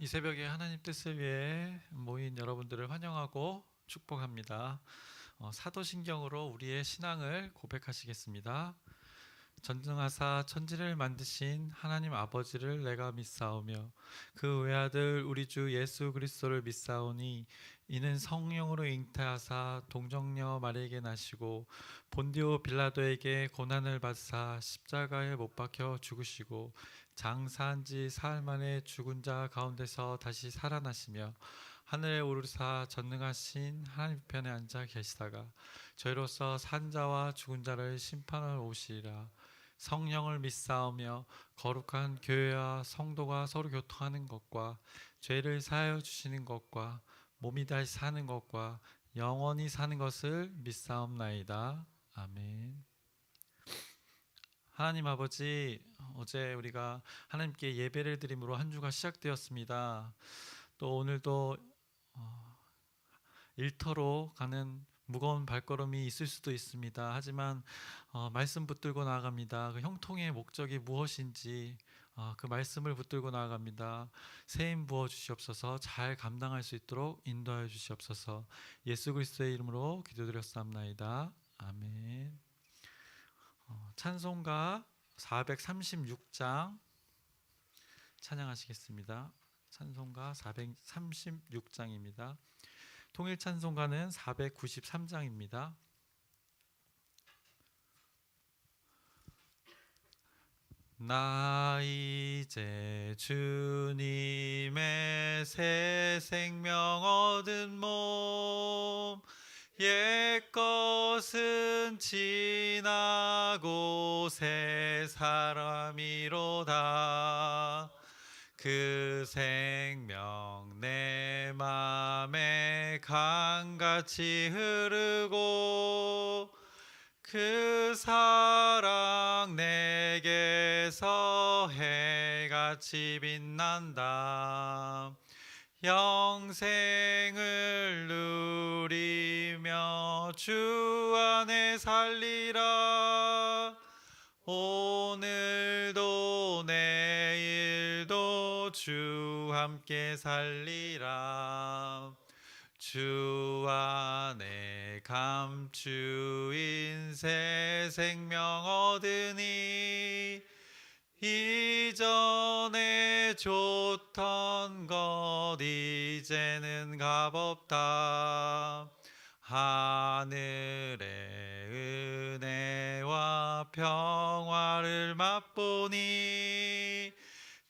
이 새벽에 하나님 뜻을 위해 모인 여러분들을 환영하고 축복합니다. 사도신경으로 우리의 신앙을 고백하시겠습니다. 전능하사 천지를 만드신 하나님 아버지를 내가 믿사오며 그 외아들 우리 주 예수 그리스도를 믿사오니 이는 성령으로 잉태하사 동정녀 마리에게 나시고 본디오 빌라도에게 고난을 받사 십자가에 못 박혀 죽으시고 장사한 지 사흘 만에 죽은 자 가운데서 다시 살아나시며 하늘에 오르사 전능하신 하나님 편에 앉아 계시다가 저희로서 산 자와 죽은 자를 심판할 오시리라. 성령을 믿사오며 거룩한 교회와 성도가 서로 교통하는 것과 죄를 사하여 주시는 것과 몸이 다시 사는 것과 영원히 사는 것을 믿사옵나이다. 아멘. 하나님 아버지, 어제 우리가 하나님께 예배를 드림으로 한 주가 시작되었습니다. 또 오늘도 일터로 가는 무거운 발걸음이 있을 수도 있습니다. 하지만 말씀 붙들고 나아갑니다. 그 형통의 목적이 무엇인지 그 말씀을 붙들고 나아갑니다. 새 힘 부어 주시옵소서. 잘 감당할 수 있도록 인도하여 주시옵소서. 예수 그리스도의 이름으로 기도드렸사옵나이다. 아멘. 찬송가 436장 찬양하시겠습니다. 찬송가 436장입니다. 통일 찬송가는 493장입니다. 나 이제 주님의 새 생명 얻은 몸 옛것은 지나고 새 사람이로다. 그 생명 내 맘에 강같이 흐르고 그 사랑 내게서 해같이 빛난다. 영생을 누리며 주 안에 살리라. 오늘도 내일도 주 함께 살리라. 주 안에 감추인 새 생명 얻으니 이전에 좋던 것 이제는 값없다. 하늘의 은혜와 평화를 맛보니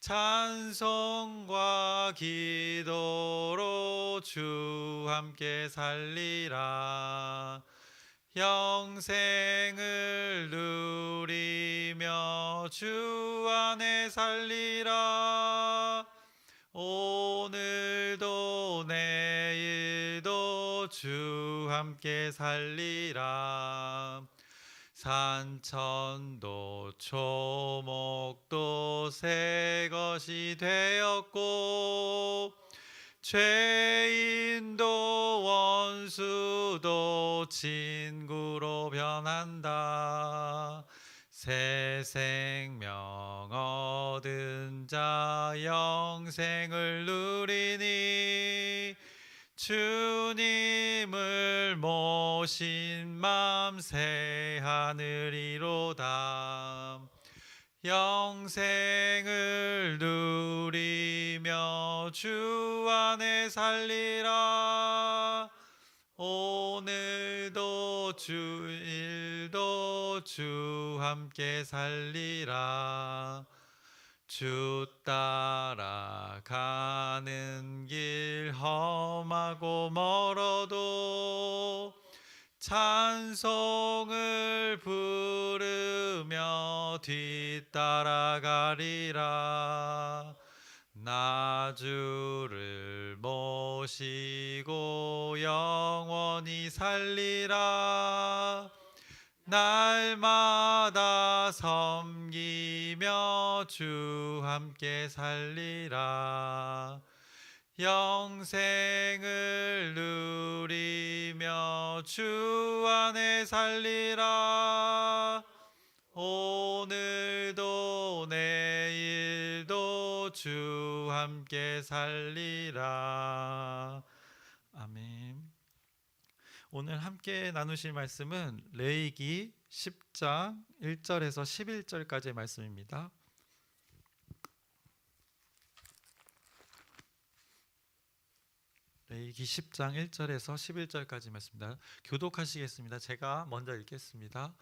찬송과 기도로 주 함께 살리라. 영생을 누리며 주 안에 살리라. 오늘도 내일도 주 함께 살리라. 산천도 초목도 새 것이 되었고 죄인도 원수도 친구로 변한다. 새 생명 얻은 자 영생을 누리니 주님을 모신 맘 새 하늘이로다. 영생을 누리며 주 안에 살리라. 오늘도 주일도 주 함께 살리라. 주 따라가는 길 험하고 멀어도 찬송을 부르며 뒤따라가리라. 나 주를 모시고 영원히 살리라. 날마다 섬기며 주 함께 살리라. 영생을 누리며 주 안에 살리라. 오늘도 내일도 주 함께 살리라. 아멘. 오늘 함께 나누실 말씀은 레위기 10장 1절에서 11절까지의 말씀입니다. 레위기 10장 1절에서 11절까지 말씀입니다. 교독하시겠습니다. 제가 먼저 읽겠습니다.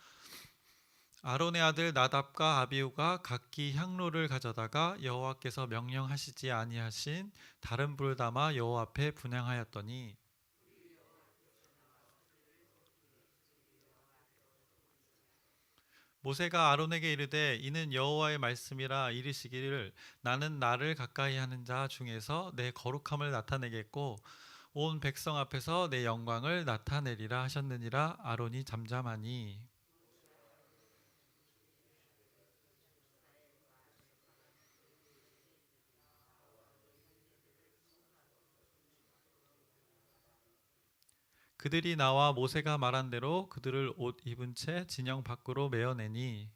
아론의 아들 나답과 아비후가 각기 향로를 가져다가 여호와께서 명령하시지 아니하신 다른 불을 담아 여호와 앞에 분향하였더니 모세가 아론에게 이르되 이는 여호와의 말씀이라 이르시기를 나는 나를 가까이 하는 자 중에서 내 거룩함을 나타내겠고 온 백성 앞에서 내 영광을 나타내리라 하셨느니라. 아론이 잠잠하니 그들이 나와 모세가 말한 대로 그들을 옷 입은 채 진영 밖으로 메어내니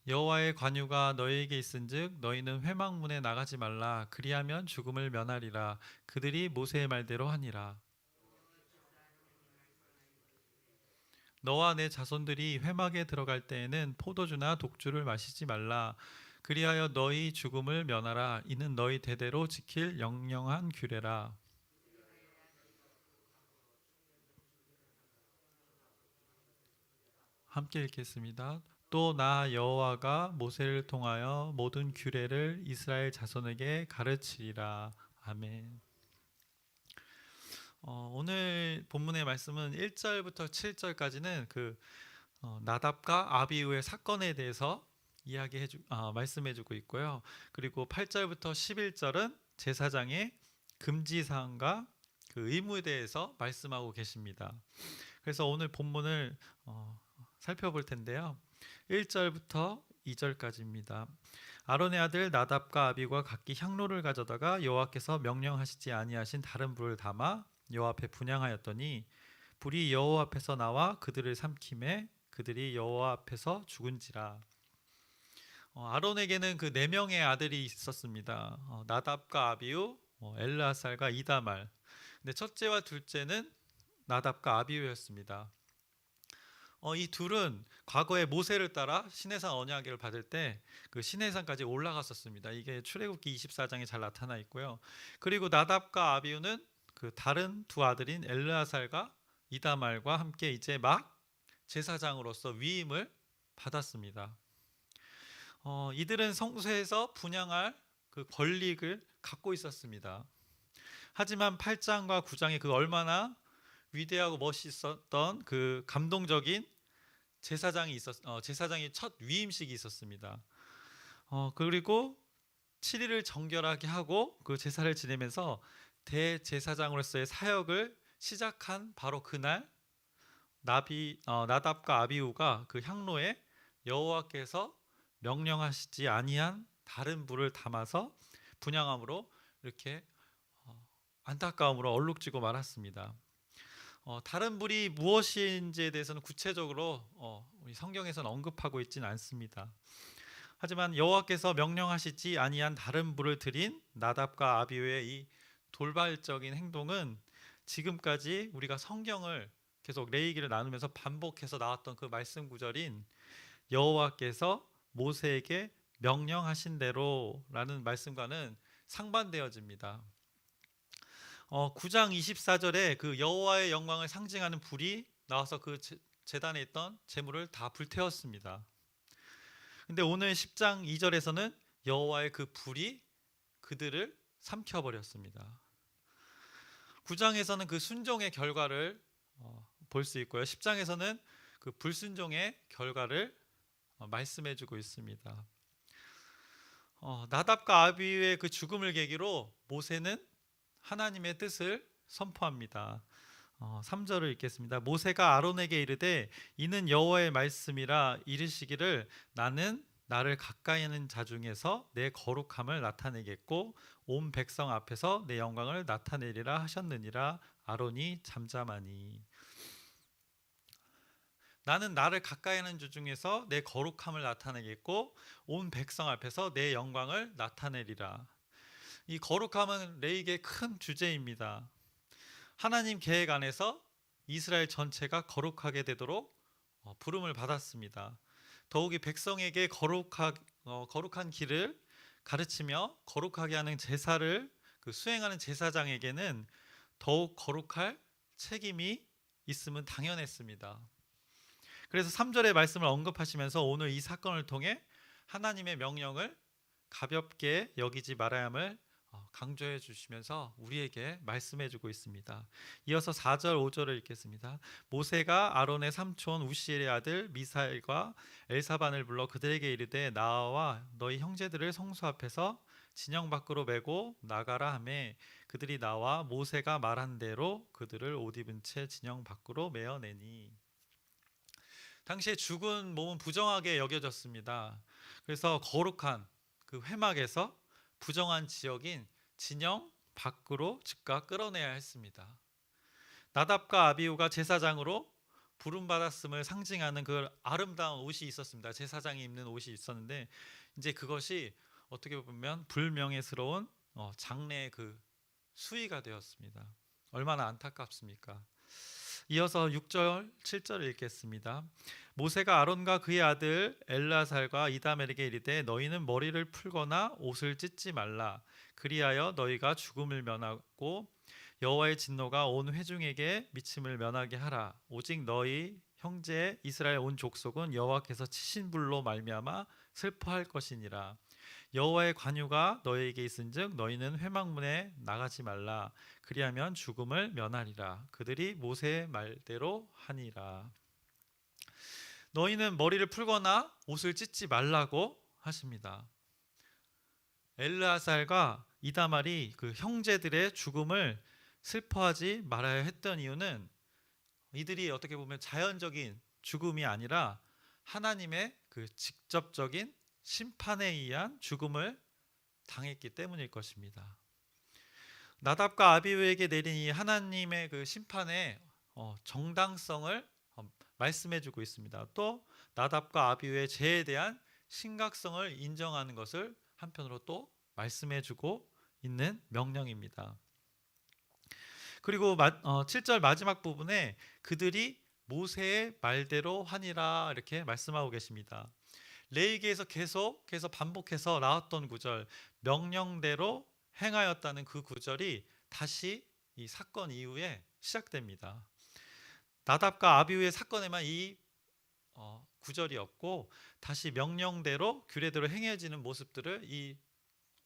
여호와의 관유가 너희에게 있은즉 너희는 회막문에 나가지 말라. 그리하면 죽음을 면하리라. 그들이 모세의 말대로 하니라. 너와 내 자손들이 회막에 들어갈 때에는 포도주나 독주를 마시지 말라. 그리하여 너희 죽음을 면하라. 이는 너희 대대로 지킬 영영한 규례라. 함께 읽겠습니다. 또 나 여호와가 모세를 통하여 모든 규례를 이스라엘 자손에게 가르치리라. 아멘. 오늘 본문의 말씀은 1절부터 7절까지는 나답과 아비후의 사건에 대해서 말씀해주고 있고요. 그리고 8절부터 11절은 제사장의 금지사항과 그 의무에 대해서 말씀하고 계십니다. 그래서 오늘 본문을 살펴볼 텐데요. 1절부터 2절까지입니다. 아론의 아들 나답과 아비후가 각기 향로를 가져다가 여호와께서 명령하시지 아니하신 다른 불을 담아 여호와 앞에 분향하였더니 불이 여호와 앞에서 나와 그들을 삼키매 그들이 여호와 앞에서 죽은지라. 아론에게는 그 네 명의 아들이 있었습니다. 나답과 아비후, 엘르아살과 이다말. 근데 첫째와 둘째는 나답과 아비후였습니다. 이 둘은 과거에 모세를 따라 시내산 언약을 받을 때 그 시내산까지 올라갔었습니다. 이게 출애굽기 24장에 잘 나타나 있고요. 그리고 나답과 아비후는 그 다른 두 아들인 엘르아살과 이다말과 함께 이제 막 제사장으로서 위임을 받았습니다. 이들은 성소에서 분향할 그 권리를 갖고 있었습니다. 하지만 8장과 9장에 그 얼마나 위대하고 멋있었던 그 감동적인 제사장이 첫 위임식이 있었습니다. 그리고 7일을 정결하게 하고 그 제사를 지내면서 대제사장으로서의 사역을 시작한 바로 그날 나답과 아비후가 그 향로에 여호와께서 명령하시지 아니한 다른 불을 담아서 분향함으로 이렇게 안타까움으로 얼룩지고 말았습니다. 다른 불이 무엇인지에 대해서는 구체적으로 우리 성경에서는 언급하고 있지는 않습니다. 하지만 여호와께서 명령하시지 아니한 다른 불을 드린 나답과 아비후의 이 돌발적인 행동은 지금까지 우리가 성경을 계속 레위기를 나누면서 반복해서 나왔던 그 말씀 구절인 여호와께서 모세에게 명령하신 대로라는 말씀과는 상반되어집니다. 9장 24절에 그 여호와의 영광을 상징하는 불이 나와서 그 제단에 있던 제물을 다 불태웠습니다. 근데 오늘 10장 2절에서는 여호와의 그 불이 그들을 삼켜버렸습니다. 9장에서는 그 순종의 결과를 볼 수 있고요. 10장에서는 그 불순종의 결과를 말씀해주고 있습니다. 나답과 아비후의 그 죽음을 계기로 모세는 하나님의 뜻을 선포합니다. 3절을 읽겠습니다. 모세가 아론에게 이르되 이는 여호와의 말씀이라 이르시기를 나는 나를 가까이 하는 자 중에서 내 거룩함을 나타내겠고 온 백성 앞에서 내 영광을 나타내리라 하셨느니라. 아론이 잠잠하니. 나는 나를 가까이 하는 자 중에서 내 거룩함을 나타내겠고 온 백성 앞에서 내 영광을 나타내리라. 이 거룩함은 레위기의 큰 주제입니다. 하나님 계획 안에서 이스라엘 전체가 거룩하게 되도록 부름을 받았습니다. 더욱이 백성에게 거룩한 길을 가르치며 거룩하게 하는 제사를 수행하는 제사장에게는 더욱 거룩할 책임이 있음은 당연했습니다. 그래서 3절의 말씀을 언급하시면서 오늘 이 사건을 통해 하나님의 명령을 가볍게 여기지 말아야 함을 강조해 주시면서 우리에게 말씀해 주고 있습니다. 이어서 4절 5절을 읽겠습니다. 모세가 아론의 삼촌 우시엘의 아들 미사엘과 엘사반을 불러 그들에게 이르되 나와 너희 형제들을 성소 앞에서 진영 밖으로 메고 나가라 하매 그들이 나와 모세가 말한 대로 그들을 옷 입은 채 진영 밖으로 메어내니. 당시에 죽은 몸은 부정하게 여겨졌습니다. 그래서 거룩한 그 회막에서 부정한 지역인 진영 밖으로 즉각 끌어내야 했습니다. 나답과 아비후가 제사장으로 부름받았음을 상징하는 그 아름다운 옷이 있었습니다. 제사장이 입는 옷이 있었는데 이제 그것이 어떻게 보면 불명예스러운 장래의 그 수위가 되었습니다. 얼마나 안타깝습니까? 이어서 6절 7절을 읽겠습니다. 모세가 아론과 그의 아들 엘라살과 이다멜에게 이르되 너희는 머리를 풀거나 옷을 찢지 말라. 그리하여 너희가 죽음을 면하고 여호와의 진노가 온 회중에게 미침을 면하게 하라. 오직 너희 형제 이스라엘 온 족속은 여호와께서 치신 불로 말미암아 슬퍼할 것이니라. 여호와의 관유가 너희에게 있은즉 너희는 회막문에 나가지 말라. 그리하면 죽음을 면하리라. 그들이 모세의 말대로 하니라. 너희는 머리를 풀거나 옷을 찢지 말라고 하십니다. 엘르아살과 이다말이 그 형제들의 죽음을 슬퍼하지 말아야 했던 이유는 이들이 어떻게 보면 자연적인 죽음이 아니라 하나님의 그 직접적인 심판에 의한 죽음을 당했기 때문일 것입니다. 나답과 아비후에게 내린 이 하나님의 그 심판의 정당성을 말씀해주고 있습니다. 또 나답과 아비후의 죄에 대한 심각성을 인정하는 것을 한편으로 또 말씀해주고 있는 명령입니다. 그리고 7절 마지막 부분에 그들이 모세의 말대로 하니라 이렇게 말씀하고 계십니다. 레위기에서 계속해서 반복해서 나왔던 구절, 명령대로 행하였다는 그 구절이 다시 이 사건 이후에 시작됩니다. 나답과 아비후의 사건에만 이 구절이 없고 다시 명령대로 규례대로 행해지는 모습들을 이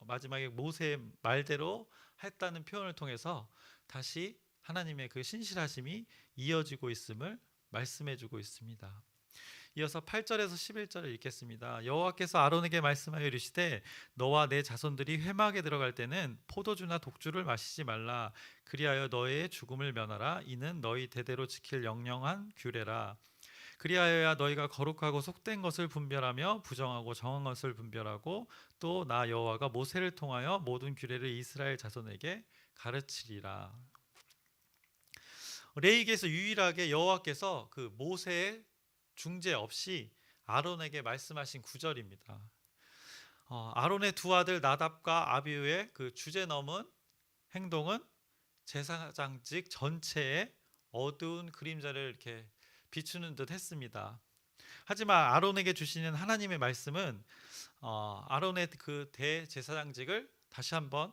마지막에 모세의 말대로 했다는 표현을 통해서 다시 하나님의 그 신실하심이 이어지고 있음을 말씀해주고 있습니다. 이어서 8절에서 11절을 읽겠습니다. 여호와께서 아론에게 말씀하여 이르시되 너와 내 자손들이 회막에 들어갈 때는 포도주나 독주를 마시지 말라. 그리하여 너의 죽음을 면하라. 이는 너희 대대로 지킬 영영한 규례라. 그리하여야 너희가 거룩하고 속된 것을 분별하며 부정하고 정한 것을 분별하고 또 나 여호와가 모세를 통하여 모든 규례를 이스라엘 자손에게 가르치리라. 레위기에서 유일하게 여호와께서 그 모세의 중재 없이 아론에게 말씀하신 구절입니다. 아론의 두 아들 나답과 아비후의 그 주제 넘은 행동은 제사장직 전체에 어두운 그림자를 이렇게 비추는 듯 했습니다. 하지만 아론에게 주시는 하나님의 말씀은 아론의 그 대제사장직을 다시 한번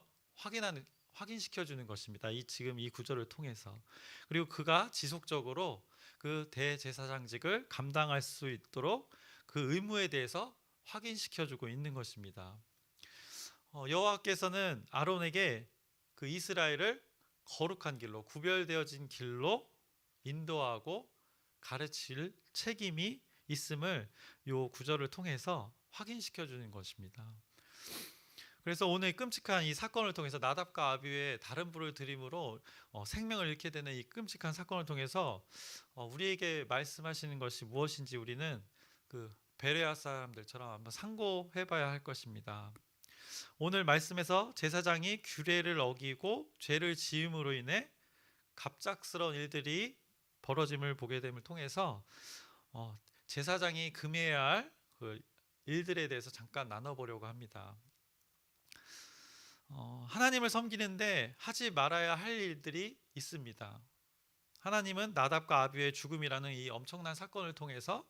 확인시켜 주는 것입니다. 지금 이 구절을 통해서. 그리고 그가 지속적으로 그 대제사장직을 감당할 수 있도록 그 의무에 대해서 확인시켜 주고 있는 것입니다. 여호와께서는 아론에게 그 이스라엘을 거룩한 길로 구별되어진 길로 인도하고 가르칠 책임이 있음을 이 구절을 통해서 확인시켜 주는 것입니다. 그래서 오늘 끔찍한 이 사건을 통해서 나답과 아비후의 다른 불을 들임으로 생명을 잃게 되는 이 끔찍한 사건을 통해서 우리에게 말씀하시는 것이 무엇인지 우리는 그 베레아 사람들처럼 한번 상고해봐야 할 것입니다. 오늘 말씀에서 제사장이 규례를 어기고 죄를 지음으로 인해 갑작스러운 일들이 벌어짐을 보게 됨을 통해서 제사장이 금해야 할 그 일들에 대해서 잠깐 나눠보려고 합니다. 하나님을 섬기는데 하지 말아야 할 일들이 있습니다. 하나님은 나답과 아비후의 죽음이라는 이 엄청난 사건을 통해서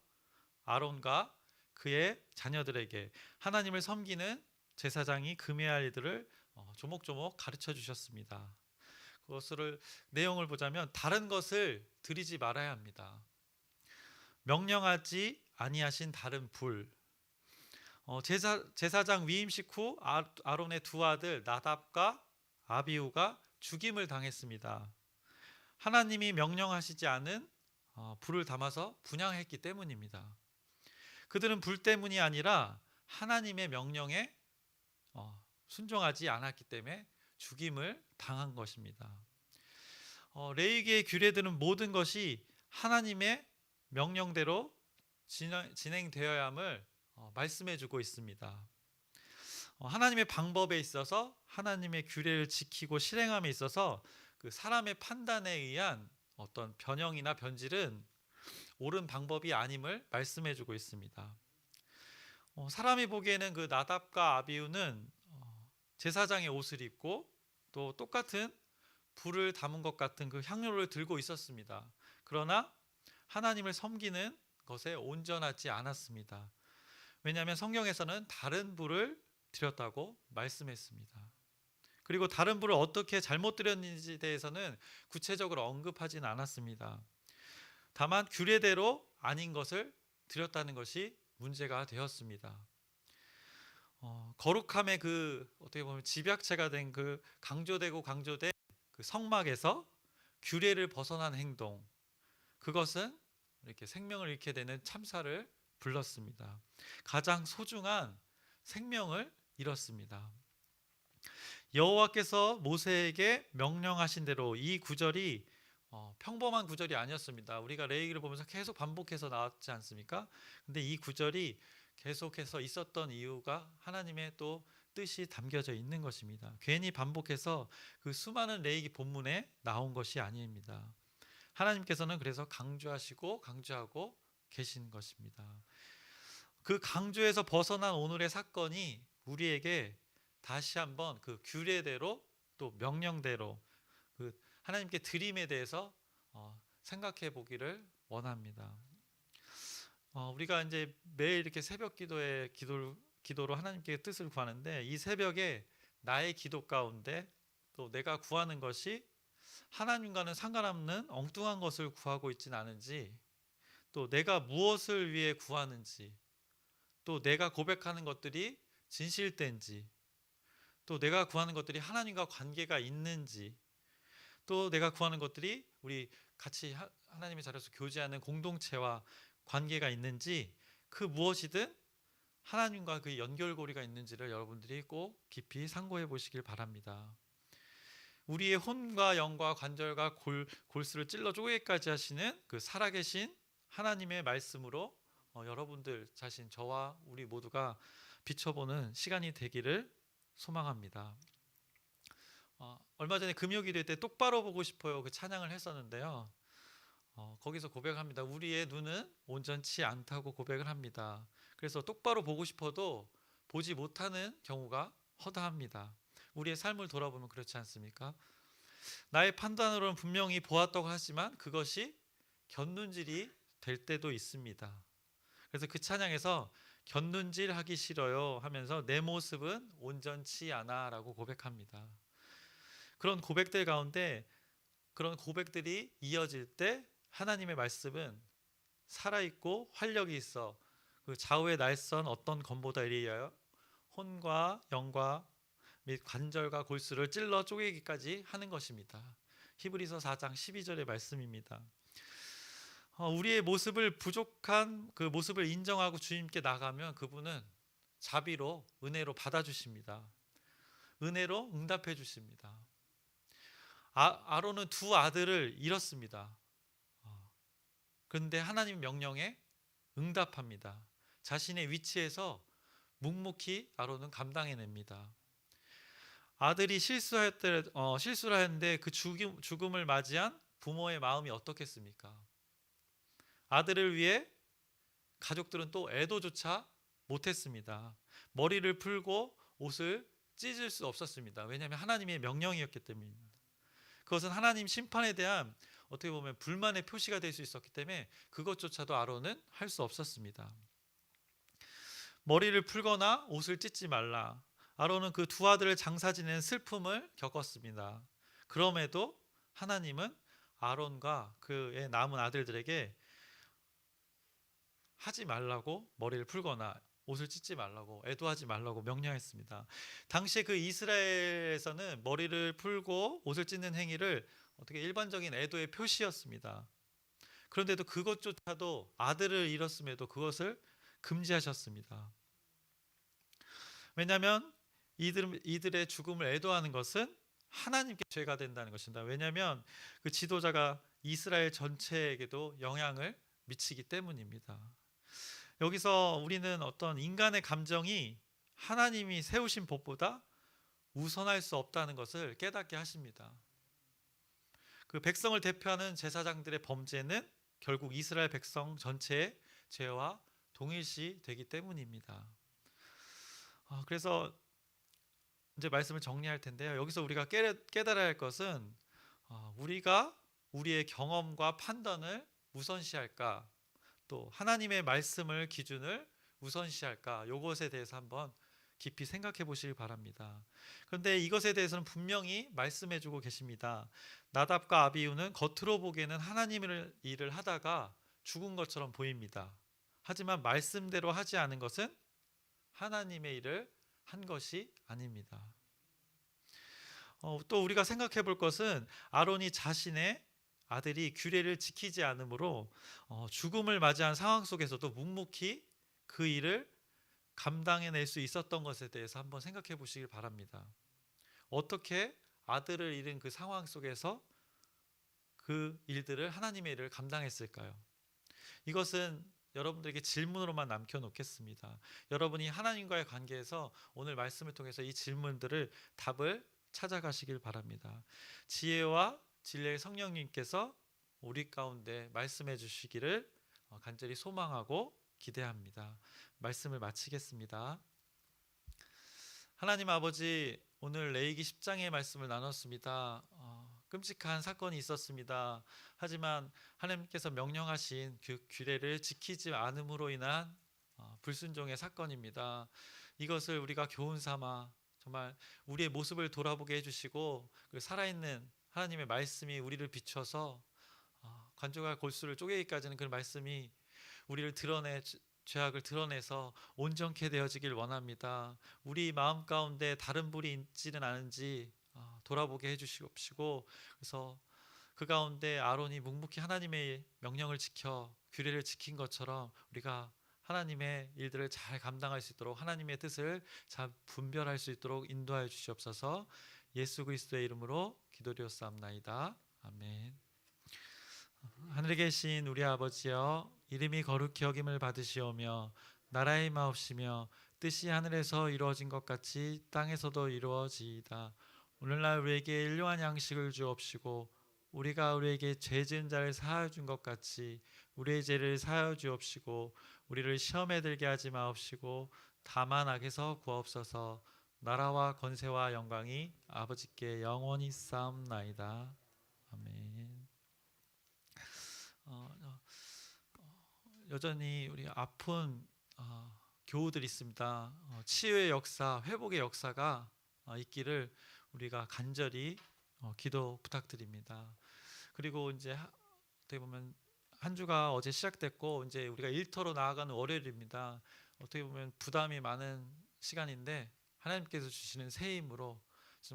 아론과 그의 자녀들에게 하나님을 섬기는 제사장이 금해야 할 일들을 조목조목 가르쳐 주셨습니다. 그것을 내용을 보자면 다른 것을 드리지 말아야 합니다. 명령하지 아니하신 다른 불. 제사장 위임식 후 아론의 두 아들 나답과 아비후가 죽임을 당했습니다. 하나님이 명령하시지 않은 불을 담아서 분향했기 때문입니다. 그들은 불 때문이 아니라 하나님의 명령에 순종하지 않았기 때문에 죽임을 당한 것입니다. 레위기의 규례들은 모든 것이 하나님의 명령대로 진행되어야 함을 말씀해주고 있습니다. 하나님의 방법에 있어서 하나님의 규례를 지키고 실행함에 있어서 그 사람의 판단에 의한 어떤 변형이나 변질은 옳은 방법이 아님을 말씀해주고 있습니다. 사람이 보기에는 그 나답과 아비후는 제사장의 옷을 입고 또 똑같은 불을 담은 것 같은 그 향료를 들고 있었습니다. 그러나 하나님을 섬기는 것에 온전하지 않았습니다. 왜냐하면 성경에서는 다른 불을 드렸다고 말씀했습니다. 그리고 다른 불을 어떻게 잘못 드렸는지에 대해서는 구체적으로 언급하지는 않았습니다. 다만 규례대로 아닌 것을 드렸다는 것이 문제가 되었습니다. 거룩함의 그 어떻게 보면 집약체가 된 그 강조된 그 성막에서 규례를 벗어난 행동, 그것은 이렇게 생명을 잃게 되는 참사를 불렀습니다. 가장 소중한 생명을 잃었습니다. 여호와께서 모세에게 명령하신 대로 이 구절이 평범한 구절이 아니었습니다. 우리가 레위기를 보면서 계속 반복해서 나왔지 않습니까? 근데 이 구절이 계속해서 있었던 이유가 하나님의 또 뜻이 담겨져 있는 것입니다. 괜히 반복해서 그 수많은 레위기 본문에 나온 것이 아닙니다. 하나님께서는 그래서 강조하시고 강조하고 계신 것입니다. 그 강조에서 벗어난 오늘의 사건이 우리에게 다시 한번 그 규례대로 또 명령대로 그 하나님께 드림에 대해서 생각해 보기를 원합니다. 우리가 이제 매일 이렇게 새벽 기도로 하나님께 뜻을 구하는데 이 새벽에 나의 기도 가운데 또 내가 구하는 것이 하나님과는 상관없는 엉뚱한 것을 구하고 있지는 않은지, 또 내가 무엇을 위해 구하는지, 또 내가 고백하는 것들이 진실된지, 또 내가 구하는 것들이 하나님과 관계가 있는지, 또 내가 구하는 것들이 우리 같이 하나님의 자리에서 교제하는 공동체와 관계가 있는지, 그 무엇이든 하나님과 그 연결고리가 있는지를 여러분들이 꼭 깊이 상고해 보시길 바랍니다. 우리의 혼과 영과 관절과 골수를 찔러 쪼개기까지 하시는 그 살아계신 하나님의 말씀으로 여러분들 자신, 저와 우리 모두가 비춰보는 시간이 되기를 소망합니다. 얼마 전에 금요기도 때 똑바로 보고 싶어요 그 찬양을 했었는데요. 거기서 고백합니다. 우리의 눈은 온전치 않다고 고백을 합니다. 그래서 똑바로 보고 싶어도 보지 못하는 경우가 허다합니다. 우리의 삶을 돌아보면 그렇지 않습니까? 나의 판단으로는 분명히 보았다고 하지만 그것이 곁눈질이 될 때도 있습니다. 그래서 그 찬양에서 곁눈질 하기 싫어요 하면서 내 모습은 온전치 않아 라고 고백합니다. 그런 고백들 가운데 그런 고백들이 이어질 때 하나님의 말씀은 살아있고 활력이 있어 그 좌우의 날선 어떤 검보다 이리하여 혼과 영과 및 관절과 골수를 찔러 쪼개기까지 하는 것입니다. 히브리서 4장 12절의 말씀입니다. 우리의 모습을 부족한 그 모습을 인정하고 주님께 나가면 그분은 자비로 은혜로 받아주십니다. 은혜로 응답해 주십니다. 아론은 두 아들을 잃었습니다. 그런데 하나님 명령에 응답합니다. 자신의 위치에서 묵묵히 아론은 감당해냅니다. 아들이 실수를 했는데 그 죽음을 맞이한 부모의 마음이 어떻겠습니까? 아들을 위해 가족들은 또 애도조차 못했습니다. 머리를 풀고 옷을 찢을 수 없었습니다. 왜냐하면 하나님의 명령이었기 때문입니다. 그것은 하나님 심판에 대한 어떻게 보면 불만의 표시가 될 수 있었기 때문에 그것조차도 아론은 할 수 없었습니다. 머리를 풀거나 옷을 찢지 말라. 아론은 그 두 아들을 장사 지내는 슬픔을 겪었습니다. 그럼에도 하나님은 아론과 그의 남은 아들들에게 하지 말라고, 머리를 풀거나 옷을 찢지 말라고, 애도하지 말라고 명령했습니다. 당시에 그 이스라엘에서는 머리를 풀고 옷을 찢는 행위를 어떻게 일반적인 애도의 표시였습니다. 그런데도 그것조차도 아들을 잃었음에도 그것을 금지하셨습니다. 왜냐하면 이들의 죽음을 애도하는 것은 하나님께 죄가 된다는 것입니다. 왜냐하면 그 지도자가 이스라엘 전체에게도 영향을 미치기 때문입니다. 여기서 우리는 어떤 인간의 감정이 하나님이 세우신 법보다 우선할 수 없다는 것을 깨닫게 하십니다. 그 백성을 대표하는 제사장들의 범죄는 결국 이스라엘 백성 전체의 죄와 동일시 되기 때문입니다. 그래서 이제 말씀을 정리할 텐데요. 여기서 우리가 깨달아야 할 것은 우리가 우리의 경험과 판단을 우선시할까, 또 하나님의 말씀을 기준을 우선시할까, 이것에 대해서 한번 깊이 생각해 보시기 바랍니다. 그런데 이것에 대해서는 분명히 말씀해 주고 계십니다. 나답과 아비후는 겉으로 보기에는 하나님의 일을 하다가 죽은 것처럼 보입니다. 하지만 말씀대로 하지 않은 것은 하나님의 일을 한 것이 아닙니다. 또 우리가 생각해 볼 것은 아론이 자신의 아들이 규례를 지키지 않으므로 죽음을 맞이한 상황 속에서도 묵묵히 그 일을 감당해낼 수 있었던 것에 대해서 한번 생각해 보시길 바랍니다. 어떻게 아들을 잃은 그 상황 속에서 그 일들을, 하나님의 일을 감당했을까요? 이것은 여러분들에게 질문으로만 남겨놓겠습니다. 여러분이 하나님과의 관계에서 오늘 말씀을 통해서 이 질문들을 답을 찾아가시길 바랍니다. 지혜와 진리의 성령님께서 우리 가운데 말씀해 주시기를 간절히 소망하고 기대합니다. 말씀을 마치겠습니다. 하나님 아버지, 오늘 레위기 10장의 말씀을 나눴습니다. 끔찍한 사건이 있었습니다. 하지만 하나님께서 명령하신 그 규례를 지키지 않음으로 인한 불순종의 사건입니다. 이것을 우리가 교훈 삼아 정말 우리의 모습을 돌아보게 해주시고, 그 살아있는 하나님의 말씀이 우리를 비춰서 관조가 골수를 쪼개기까지는 그 말씀이 우리를 죄악을 드러내서 온전케 되어지길 원합니다. 우리 마음 가운데 다른 불이 있지는 않은지 돌아보게 해주시옵시고, 그래서 그 가운데 아론이 묵묵히 하나님의 명령을 지켜 규례를 지킨 것처럼 우리가 하나님의 일들을 잘 감당할 수 있도록, 하나님의 뜻을 잘 분별할 수 있도록 인도하여 주시옵소서. 예수 그리스도의 이름으로 기도드렸사옵나이다. 아멘. 하늘에 계신 우리 아버지여, 이름이 거룩히 여김을 받으시오며 나라의 마옵시며 뜻이 하늘에서 이루어진 것 같이 땅에서도 이루어지이다. 오늘날 우리에게 일용할 양식을 주옵시고, 우리가 우리에게 죄 지은 자를 사하여 준 것 같이 우리의 죄를 사하여 주옵시고, 우리를 시험에 들게 하지 마옵시고 다만 악에서 구하옵소서. 나라와 권세와 영광이 아버지께 영원히 쌓옵나이다. 아멘. 여전히 우리 아픈 교우들이 있습니다. 치유의 역사, 회복의 역사가 있기를 우리가 간절히 기도 부탁드립니다. 그리고 이제 어떻게 보면 한 주가 어제 시작됐고 이제 우리가 일터로 나아가는 월요일입니다. 어떻게 보면 부담이 많은 시간인데 하나님께서 주시는 새 힘으로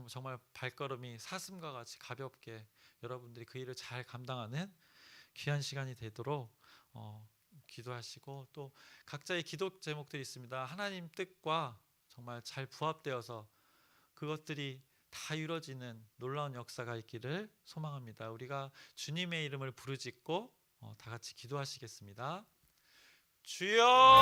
정말 발걸음이 사슴과 같이 가볍게 여러분들이 그 일을 잘 감당하는 귀한 시간이 되도록 기도하시고, 또 각자의 기도 제목들이 있습니다. 하나님 뜻과 정말 잘 부합되어서 그것들이 다 이루어지는 놀라운 역사가 있기를 소망합니다. 우리가 주님의 이름을 부르짖고 다 같이 기도하시겠습니다. 주여